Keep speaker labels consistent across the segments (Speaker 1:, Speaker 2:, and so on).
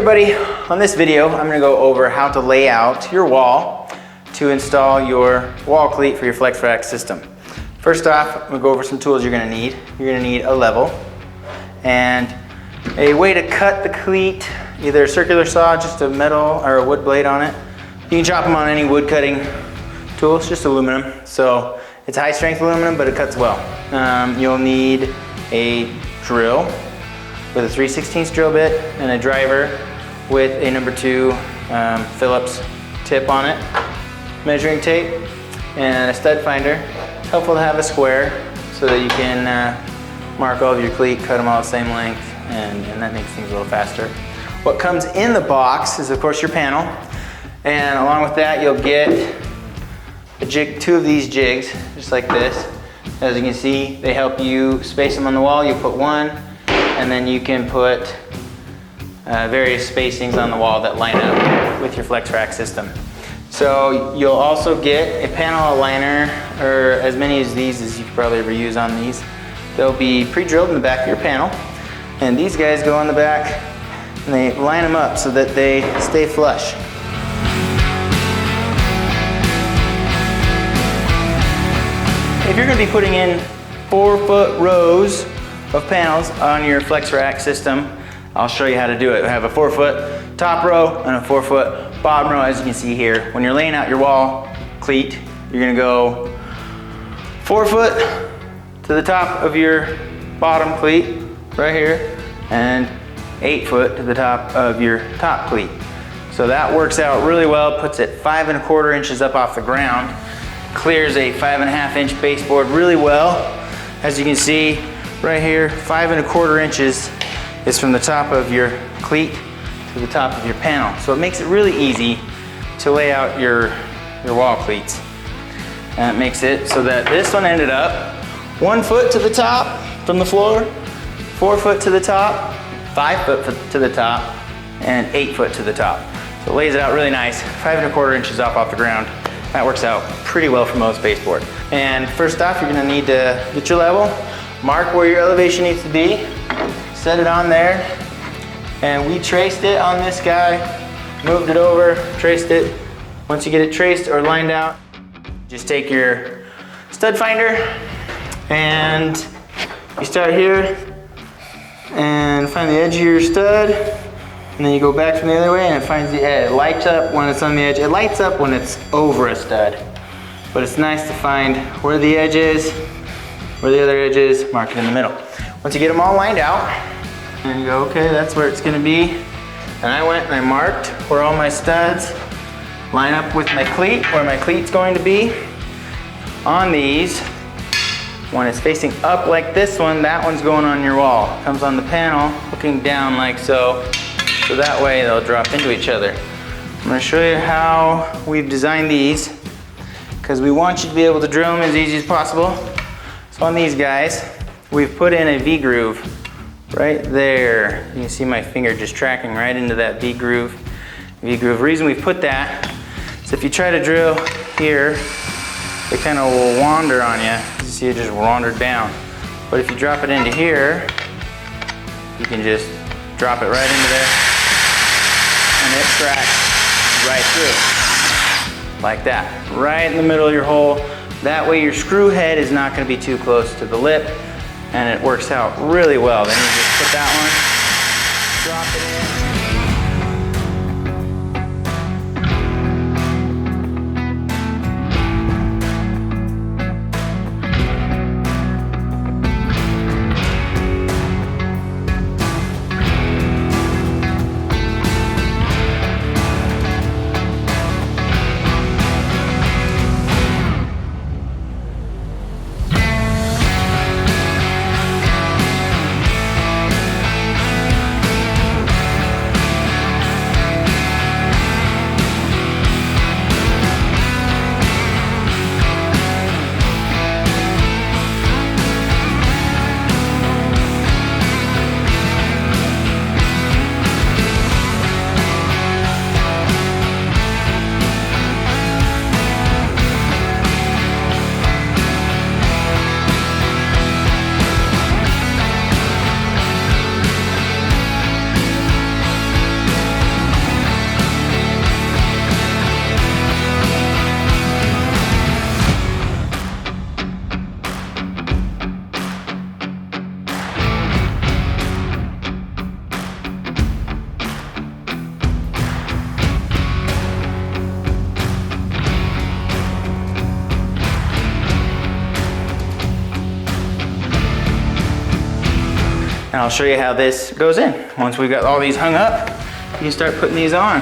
Speaker 1: everybody, on this video I'm going to go over how to lay out your wall to install your wall cleat for your FlexRak system. First off, I'm going to go over some tools you're going to need. You're going to need a level and a way to cut the cleat, either a circular saw, just a metal or a wood blade on it. You can chop them on any wood cutting tool, it's just aluminum. So it's high strength aluminum, but it cuts well. You'll need a drill with a 3/16 drill bit and a driver with a number 2 Phillips tip on it, measuring tape, and a stud finder. It's helpful to have a square so that you can mark all of your cleat, cut them all the same length, and that makes things a little faster. What comes in the box is of course your panel, and along with that you'll get a jig, 2 of these jigs, just like this. As you can see, they help you space them on the wall. You put one, and then you can put various spacings on the wall that line up with your FlexRak system. So you'll also get a panel aligner, or as many of these as you could probably ever use on these. They'll be pre-drilled in the back of your panel, and these guys go on the back and they line them up so that they stay flush. If you're going to be putting in 4-foot rows of panels on your FlexRak system, I'll show you how to do it. We have a 4-foot top row and a 4-foot bottom row, as you can see here. When you're laying out your wall cleat, you're going to go 4 foot to the top of your bottom cleat right here, and 8 foot to the top of your top cleat. So that works out really well. Puts it 5 1/4 inches up off the ground, clears a 5 1/2 inch baseboard really well. As you can see right here, 5 1/4 inches is from the top of your cleat to the top of your panel. So it makes it really easy to lay out your wall cleats. And it makes it so that this one ended up 1 foot to the top from the floor, 4 foot to the top, 5 foot to the top, and 8 foot to the top. So it lays it out really nice, 5 1/4 inches off the ground. That works out pretty well for most baseboard. And first off, you're gonna need to get your level, mark where your elevation needs to be, set it on there, and we traced it on this guy, moved it over, traced it. Once you get it traced or lined out, just take your stud finder and you start here and find the edge of your stud, and then you go back from the other way and it finds the edge. It lights up when it's on the edge. It lights up when it's over a stud, but it's nice to find where the edge is, where the other edge is, mark it in the middle. Once you get them all lined out, and you go, okay, that's where it's gonna be. And I went and I marked where all my studs line up with my cleat, where my cleat's going to be. On these, when it's facing up like this one, that one's going on your wall. It comes on the panel, looking down like so. So that way they'll drop into each other. I'm gonna show you how we've designed these, because we want you to be able to drill them as easy as possible. So on these guys, we've put in a V-groove right there. You can see my finger just tracking right into that V-groove. The reason we've put that is if you try to drill here, it kind of will wander on you. You see it just wandered down. But if you drop it into here, you can just drop it right into there, and it tracks right through, like that, right in the middle of your hole. That way your screw head is not going to be too close to the lip, and it works out really well. Then you just put that one, drop it in. And I'll show you how this goes in. Once we've got all these hung up, you can start putting these on.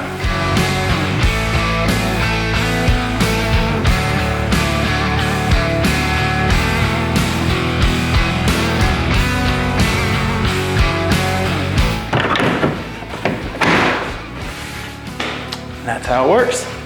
Speaker 1: That's how it works.